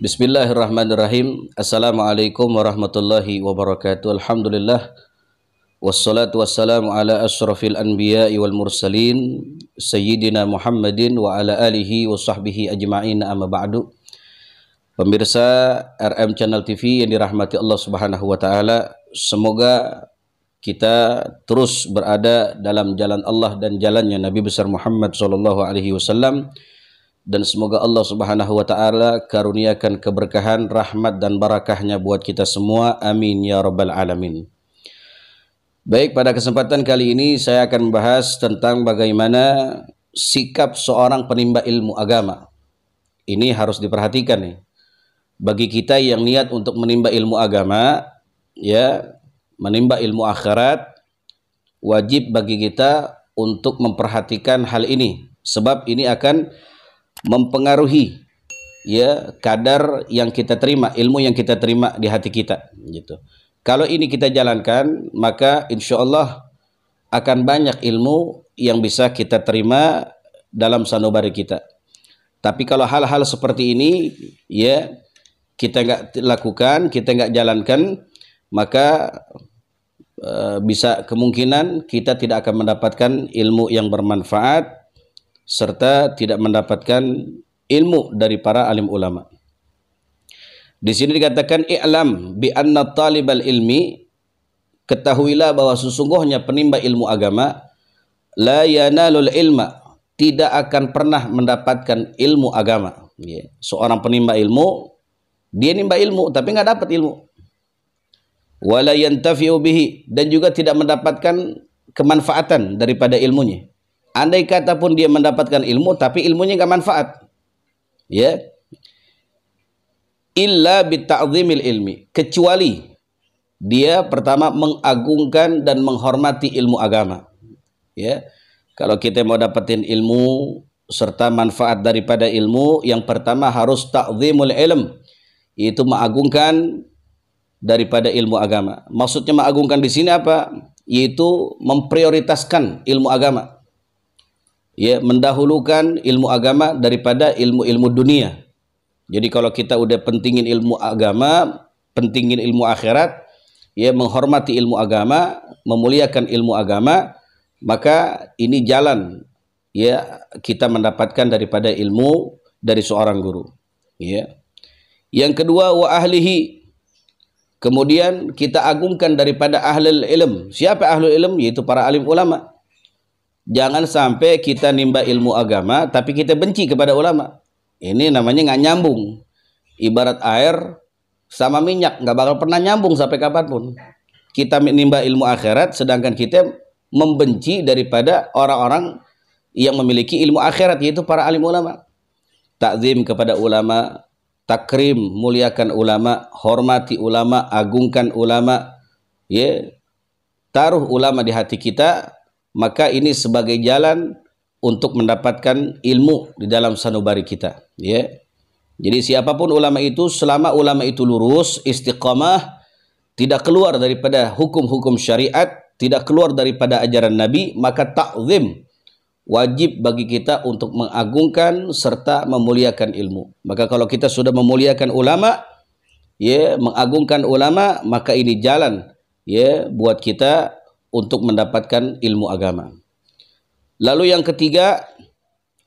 Bismillahirrahmanirrahim. Assalamualaikum warahmatullahi wabarakatuh. Alhamdulillah. Wassalatu wassalamu ala asyrafil anbiya'i wal mursalin Sayyidina Muhammadin wa ala alihi wa sahbihi ajma'in, amma ba'du. Pemirsa RM Channel TV yang dirahmati Allah Subhanahu wa taala, semoga kita terus berada dalam jalan Allah dan jalannya Nabi besar Muhammad sallallahu alaihi wasallam, dan semoga Allah Subhanahu wa taala karuniakan keberkahan, rahmat dan barakahnya buat kita semua. Amin ya rabbal alamin. Baik, pada kesempatan kali ini saya akan membahas tentang bagaimana sikap seorang penimba ilmu agama. Ini harus diperhatikan nih. Bagi kita yang niat untuk menimba ilmu agama, ya, menimba ilmu akhirat, wajib bagi kita untuk memperhatikan hal ini, sebab ini akan mempengaruhi ya kadar yang kita terima, ilmu yang kita terima di hati kita gitu. Kalau ini kita jalankan, maka insya Allah akan banyak ilmu yang bisa kita terima dalam sanubari kita. Tapi kalau hal-hal seperti ini ya kita nggak lakukan, kita nggak jalankan, maka bisa kemungkinan kita tidak akan mendapatkan ilmu yang bermanfaat serta tidak mendapatkan ilmu dari para alim ulama. Di sini dikatakan i'lam bi anna talibal ilmi, ketahuilah bahwa sesungguhnya penimba ilmu agama la yanalul ilma, tidak akan pernah mendapatkan ilmu agama. Seorang penimba ilmu, dia nimba ilmu tapi nggak dapat ilmu. Wala yantafi'u bihi, dan juga tidak mendapatkan kemanfaatan daripada ilmunya. Andai kata pun dia mendapatkan ilmu, tapi ilmunya nggak manfaat, ya. Illa bita'zimil ilmi, kecuali dia pertama mengagungkan dan menghormati ilmu agama, ya. Kalau kita mau dapetin ilmu serta manfaat daripada ilmu, yang pertama harus ta'zimul ilm, yaitu mengagungkan daripada ilmu agama. Maksudnya mengagungkan di sini apa? Yaitu memprioritaskan ilmu agama. Ya, mendahulukan ilmu agama daripada ilmu-ilmu dunia. Jadi kalau kita udah pentingin ilmu agama, pentingin ilmu akhirat, ya, menghormati ilmu agama, memuliakan ilmu agama, maka ini jalan ya kita mendapatkan daripada ilmu dari seorang guru, ya. Yang kedua, wa ahlihi, kemudian kita agungkan daripada ahlul ilm. Siapa ahlul ilm? Yaitu para alim ulama. Jangan sampai kita nimba ilmu agama tapi kita benci kepada ulama. Ini namanya nggak nyambung. Ibarat air sama minyak, nggak bakal pernah nyambung sampai kapanpun. Kita nimba ilmu akhirat sedangkan kita membenci daripada orang-orang yang memiliki ilmu akhirat, yaitu para alim ulama. Takzim kepada ulama, takrim, muliakan ulama, hormati ulama, agungkan ulama, ya, taruh ulama di hati kita. Maka ini sebagai jalan untuk mendapatkan ilmu di dalam sanubari kita, ya. Jadi siapapun ulama itu, selama ulama itu lurus, istiqamah, tidak keluar daripada hukum-hukum syariat, tidak keluar daripada ajaran Nabi, maka ta'zim, wajib bagi kita untuk mengagungkan serta memuliakan ilmu. Maka kalau kita sudah memuliakan ulama, ya, mengagungkan ulama, maka ini jalan, ya, buat kita untuk mendapatkan ilmu agama. Lalu yang ketiga,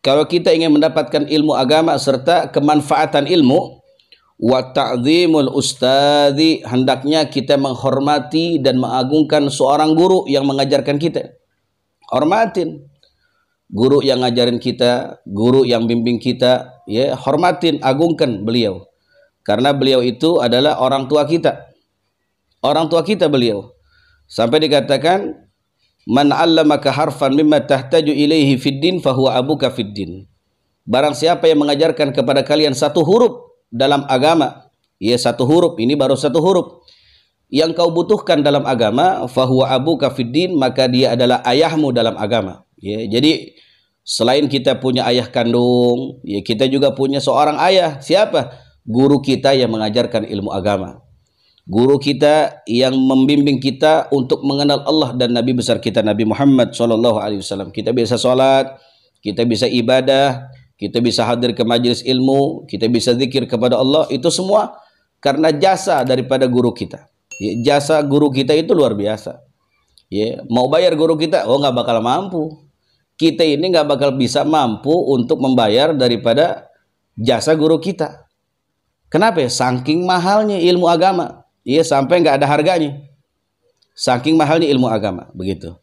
kalau kita ingin mendapatkan ilmu agama serta kemanfaatan ilmu, wa ta'zimul ustadzi, hendaknya kita menghormati dan mengagungkan seorang guru yang mengajarkan kita. Hormatin guru yang ngajarin kita, guru yang bimbing kita, ya, hormatin, agungkan beliau. Karena beliau itu adalah orang tua kita. Orang tua kita beliau. Sampai dikatakan, man 'allamaka harfan mimma tahtaju ilaihi fid din fahuwa abuka fid din. Barang siapa yang mengajarkan kepada kalian satu huruf dalam agama, ya, satu huruf, ini baru satu huruf yang kau butuhkan dalam agama, fahuwa abuka fid din, maka dia adalah ayahmu dalam agama, ya. Jadi selain kita punya ayah kandung, ya, kita juga punya seorang ayah. Siapa? Guru kita yang mengajarkan ilmu agama. Guru kita yang membimbing kita untuk mengenal Allah dan Nabi besar kita Nabi Muhammad SAW. Kita bisa sholat, kita bisa ibadah, kita bisa hadir ke majelis ilmu, kita bisa zikir kepada Allah, itu semua karena jasa daripada guru kita. Ya, jasa guru kita itu luar biasa. Ya, mau bayar guru kita, oh nggak bakal mampu. Kita ini nggak bakal bisa mampu untuk membayar daripada jasa guru kita. Kenapa? Saking mahalnya ilmu agama. Iya, sampai nggak ada harganya. Saking mahalnya ilmu agama, begitu.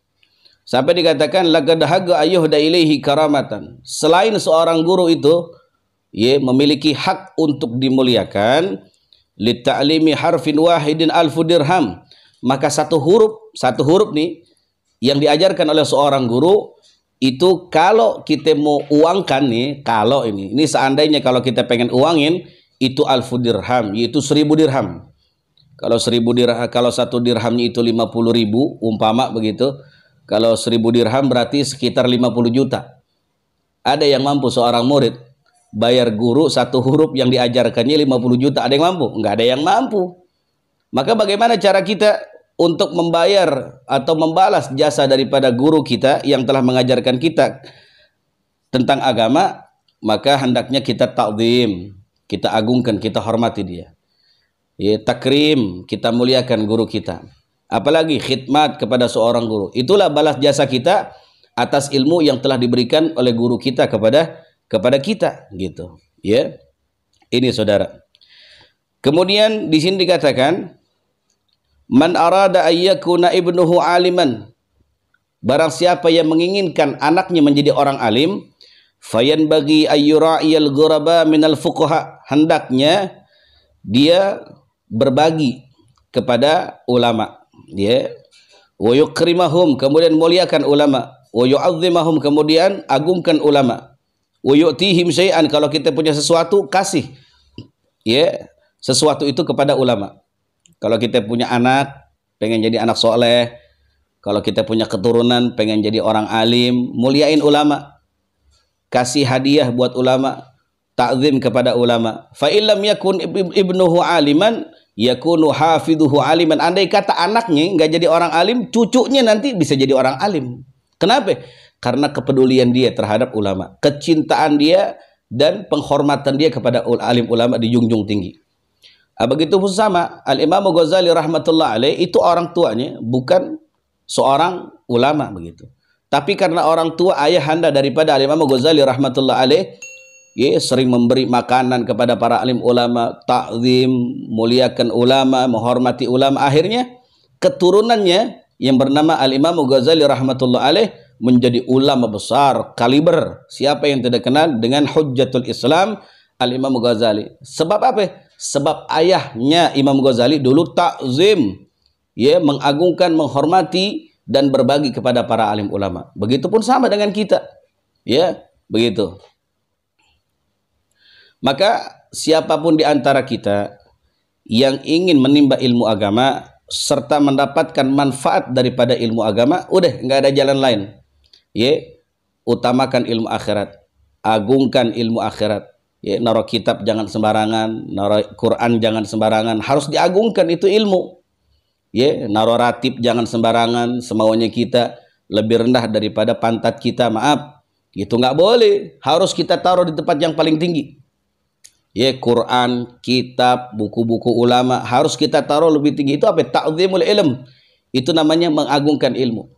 Sampai dikatakan laqad hagga ayyuhda ilaihi karamatan. Selain seorang guru itu ya memiliki hak untuk dimuliakan, li ta'limi harfin wahidin alfu dirham. Maka satu huruf nih yang diajarkan oleh seorang guru itu kalau kita mau uangkan nih, kalau ini seandainya kalau kita pengen uangin itu alfu dirham, yaitu 1000 dirham. Kalau 1000 dirham, kalau satu dirhamnya itu 50.000 umpama begitu. Kalau 1000 dirham berarti sekitar 50 juta. Ada yang mampu seorang murid bayar guru satu huruf yang diajarkannya 50 juta. Ada yang mampu? Enggak ada yang mampu. Maka bagaimana cara kita untuk membayar atau membalas jasa daripada guru kita yang telah mengajarkan kita tentang agama? Maka hendaknya kita ta'zim, kita agungkan, kita hormati dia. Ya, takrim, kita muliakan guru kita. Apalagi khidmat kepada seorang guru. Itulah balas jasa kita atas ilmu yang telah diberikan oleh guru kita kepada kita, gitu. Ya. Ini saudara. Kemudian di sini dikatakan man arada ayyakuna ibnuhu aliman. Barang siapa yang menginginkan anaknya menjadi orang alim, fayan bagi ayyura'iyal ghuraba minal fuqaha. Hendaknya dia berbagi kepada ulama. Ya, wa yukrimahum, kemudian muliakan ulama, wa yu'azzimahum, kemudian agungkan ulama, wa yu'tihim syai'an, kalau kita punya sesuatu kasih ya sesuatu itu kepada ulama. Kalau kita punya anak pengen jadi anak soleh, kalau kita punya keturunan pengen jadi orang alim, muliain ulama, kasih hadiah buat ulama, ta'zim kepada ulama. Fa illam yakun ibnuhu aliman yakunu hafidhuhu aliman. Andai kata anaknya nggak jadi orang alim, cucunya nanti bisa jadi orang alim. Kenapa? Karena kepedulian dia terhadap ulama, kecintaan dia dan penghormatan dia kepada alim ulama dijunjung tinggi. Begitu pun sama Al-Imam Ghazali rahmatullah alaih, itu orang tuanya bukan seorang ulama begitu. Tapi karena orang tua ayahanda daripada Al-Imam Ghazali rahmatullah alaih, ya, sering memberi makanan kepada para alim ulama, ta'zim, muliakan ulama, menghormati ulama. Akhirnya keturunannya yang bernama Al-Imam Ghazali rahmatullah alaih menjadi ulama besar kaliber. Siapa yang tidak kenal dengan Hujjatul Islam Al-Imam Ghazali? Sebab apa? Sebab ayahnya Imam Ghazali dulu ta'zim, ya, mengagungkan, menghormati dan berbagi kepada para alim ulama. Begitupun sama dengan kita. Ya, begitu. Maka siapapun di antara kita yang ingin menimba ilmu agama serta mendapatkan manfaat daripada ilmu agama, udah nggak ada jalan lain. Ya, utamakan ilmu akhirat, agungkan ilmu akhirat. Ya, naruh kitab jangan sembarangan, naruh Quran jangan sembarangan, harus diagungkan itu ilmu. Ya, naruh ratib jangan sembarangan, semaunya kita, lebih rendah daripada pantat kita, maaf. Itu nggak boleh, harus kita taruh di tempat yang paling tinggi. Ya, Quran, kitab, buku-buku ulama harus kita taruh lebih tinggi. Itu apa? Ta'zimul ilm. Itu namanya mengagungkan ilmu.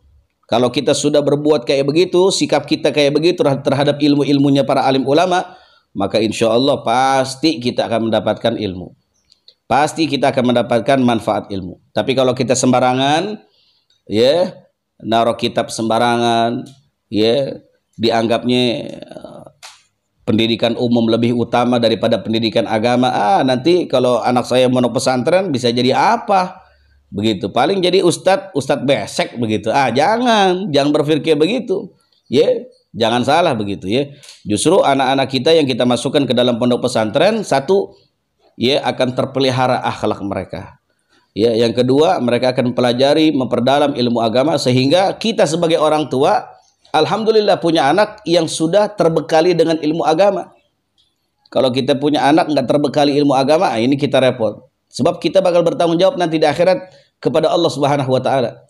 Kalau kita sudah berbuat kayak begitu, sikap kita kayak begitu terhadap ilmu-ilmunya para alim ulama, maka insya Allah pasti kita akan mendapatkan ilmu. Pasti kita akan mendapatkan manfaat ilmu. Tapi kalau kita sembarangan, ya, naruh kitab sembarangan, ya, dianggapnya pendidikan umum lebih utama daripada pendidikan agama. Nanti kalau anak saya mondok pesantren bisa jadi apa? Begitu. Paling jadi ustadz besek begitu. Jangan berpikir begitu. Ya, jangan salah begitu ya. Justru anak-anak kita yang kita masukkan ke dalam pondok pesantren, satu, ya, akan terpelihara akhlak mereka. Ya, yang kedua, mereka akan mempelajari, memperdalam ilmu agama sehingga kita sebagai orang tua alhamdulillah punya anak yang sudah terbekali dengan ilmu agama. Kalau kita punya anak nggak terbekali ilmu agama, ini kita repot. Sebab kita bakal bertanggung jawab nanti di akhirat kepada Allah Subhanahu wa taala.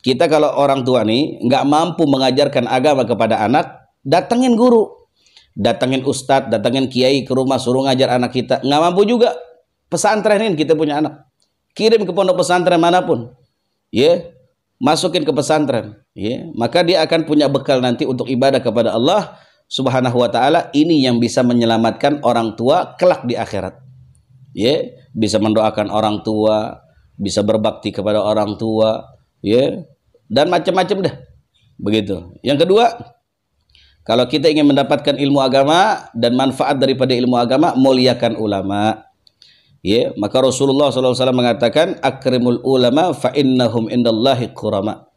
Kita kalau orang tua nih nggak mampu mengajarkan agama kepada anak, datangin guru. datangin ustadz, datangin kiai ke rumah suruh ngajar anak kita. Nggak mampu juga, pesantrenin kita punya anak. Kirim ke pondok pesantren manapun. Ya, masukin ke pesantren. Ya, maka dia akan punya bekal nanti untuk ibadah kepada Allah Subhanahu wa taala. Ini yang bisa menyelamatkan orang tua kelak di akhirat. Ya, bisa mendoakan orang tua, bisa berbakti kepada orang tua, ya, dan macam-macam dah. Begitu. Yang kedua, kalau kita ingin mendapatkan ilmu agama dan manfaat daripada ilmu agama, muliakan ulama. Ya, maka Rasulullah SAW mengatakan, akrimul ulama fa innahum indallahi qurama.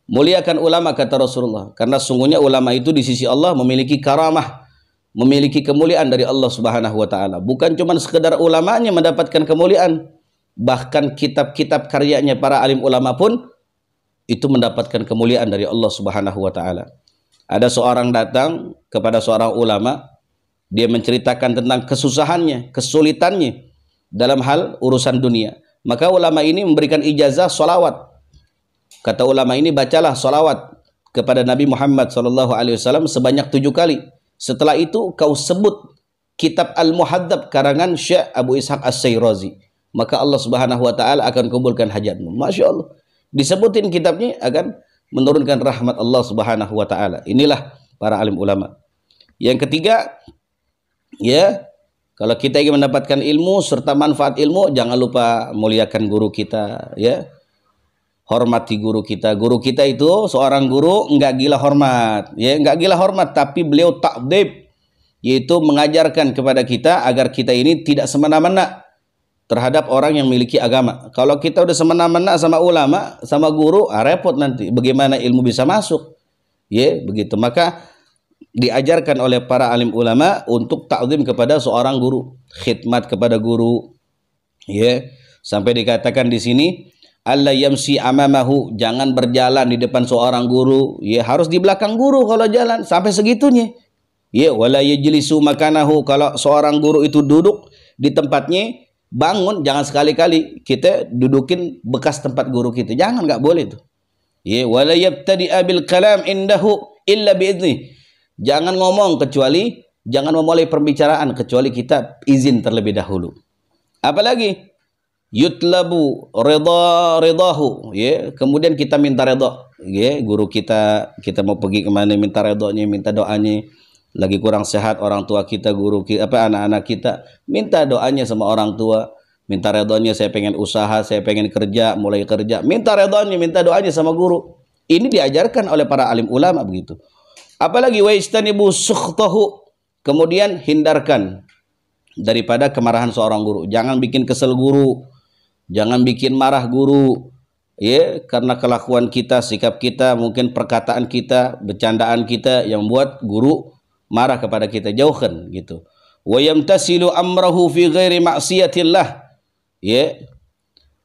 Muliakan ulama, kata Rasulullah, karena sungguhnya ulama itu di sisi Allah memiliki karamah, memiliki kemuliaan dari Allah Subhanahu wa taala. Bukan cuma sekedar ulamanya mendapatkan kemuliaan, bahkan kitab-kitab karyanya para alim ulama pun itu mendapatkan kemuliaan dari Allah Subhanahu wa taala. Ada seorang datang kepada seorang ulama, dia menceritakan tentang kesusahannya, kesulitannya dalam hal urusan dunia. Maka ulama ini memberikan ijazah solawat. Kata ulama ini, bacalah solawat kepada Nabi Muhammad SAW sebanyak 7 kali. Setelah itu kau sebut kitab Al-Muhadzab karangan Syekh Abu Ishaq As-Sayrazi. Maka Allah Subhanahu wa taala akan kubulkan hajatmu. Masya Allah. Disebutin kitabnya akan menurunkan rahmat Allah Subhanahu wa taala. Inilah para alim ulama. Yang ketiga, ya, kalau kita ingin mendapatkan ilmu serta manfaat ilmu, jangan lupa muliakan guru kita, ya. Hormati guru kita. Guru kita itu seorang guru enggak gila hormat, ya, enggak gila hormat, tapi beliau ta'dib, yaitu mengajarkan kepada kita agar kita ini tidak semena-mena terhadap orang yang memiliki agama. Kalau kita udah semena-mena sama ulama, sama guru, repot nanti. Bagaimana ilmu bisa masuk? Ya, begitu. Maka diajarkan oleh para alim ulama untuk ta'zim kepada seorang guru, khidmat kepada guru. Ya, sampai dikatakan di sini, alla yamsi amamahu, jangan berjalan di depan seorang guru. Ya, harus di belakang guru kalau jalan, sampai segitunya. Ya, wala yajlisu makanahu, kalau seorang guru itu duduk di tempatnya, bangun, jangan sekali-kali kita dudukin bekas tempat guru kita. Jangan, nggak boleh itu. Ya, wala yabtadi'a bil kalam indahu illa bi'idznih. Jangan ngomong kecuali, jangan memulai pembicaraan kecuali kita izin terlebih dahulu. Apalagi yutlabu ridahu, ya, kemudian kita minta redha, ya, guru kita mau pergi kemana, minta redhonya, minta doanya. Lagi kurang sehat orang tua kita, guru kita, anak-anak kita, minta doanya sama orang tua, minta redhonya, saya pengen usaha, saya pengen kerja, mulai kerja, minta redhonya, minta doanya sama guru. Ini diajarkan oleh para alim ulama begitu. Apalagi wa istanibu sukhtahu, kemudian hindarkan daripada kemarahan seorang guru. Jangan bikin kesel guru, jangan bikin marah guru, ya, karena kelakuan kita, sikap kita, mungkin perkataan kita, bercandaan kita yang membuat guru marah kepada kita. Jauhkan gitu. Wa yamtasilu amrahu fi ghairi ma'siyatillah, ya,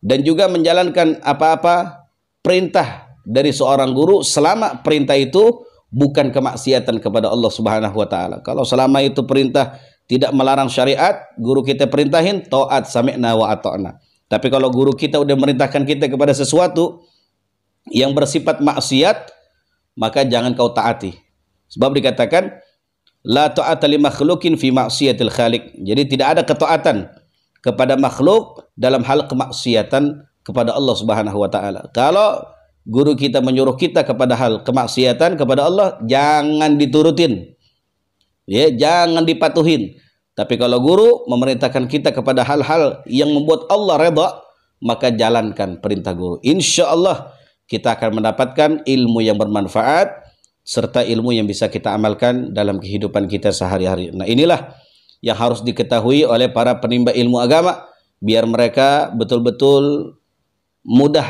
dan juga menjalankan apa-apa perintah dari seorang guru selama perintah itu bukan kemaksiatan kepada Allah Subhanahu wa taala. Kalau selama itu perintah tidak melarang syariat, guru kita perintahin, taat, sami'na wa ata'na. Tapi kalau guru kita udah merintahkan kita kepada sesuatu yang bersifat maksiat, maka jangan kau taati. Sebab dikatakan la ta'ata li makhluqin fi maksiatil khaliq. Jadi tidak ada ketaatan kepada makhluk dalam hal kemaksiatan kepada Allah Subhanahu wa taala. Kalau guru kita menyuruh kita kepada hal kemaksiatan kepada Allah, jangan diturutin. Ya, jangan dipatuhin. Tapi kalau guru memerintahkan kita kepada hal-hal yang membuat Allah redha, maka jalankan perintah guru. Insya Allah kita akan mendapatkan ilmu yang bermanfaat serta ilmu yang bisa kita amalkan dalam kehidupan kita sehari-hari. Nah, inilah yang harus diketahui oleh para penimba ilmu agama biar mereka betul-betul mudah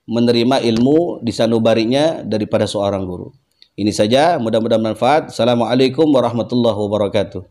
menerima ilmu disanubarinya daripada seorang guru. Ini saja, mudah-mudahan bermanfaat. Assalamualaikum warahmatullahi wabarakatuh.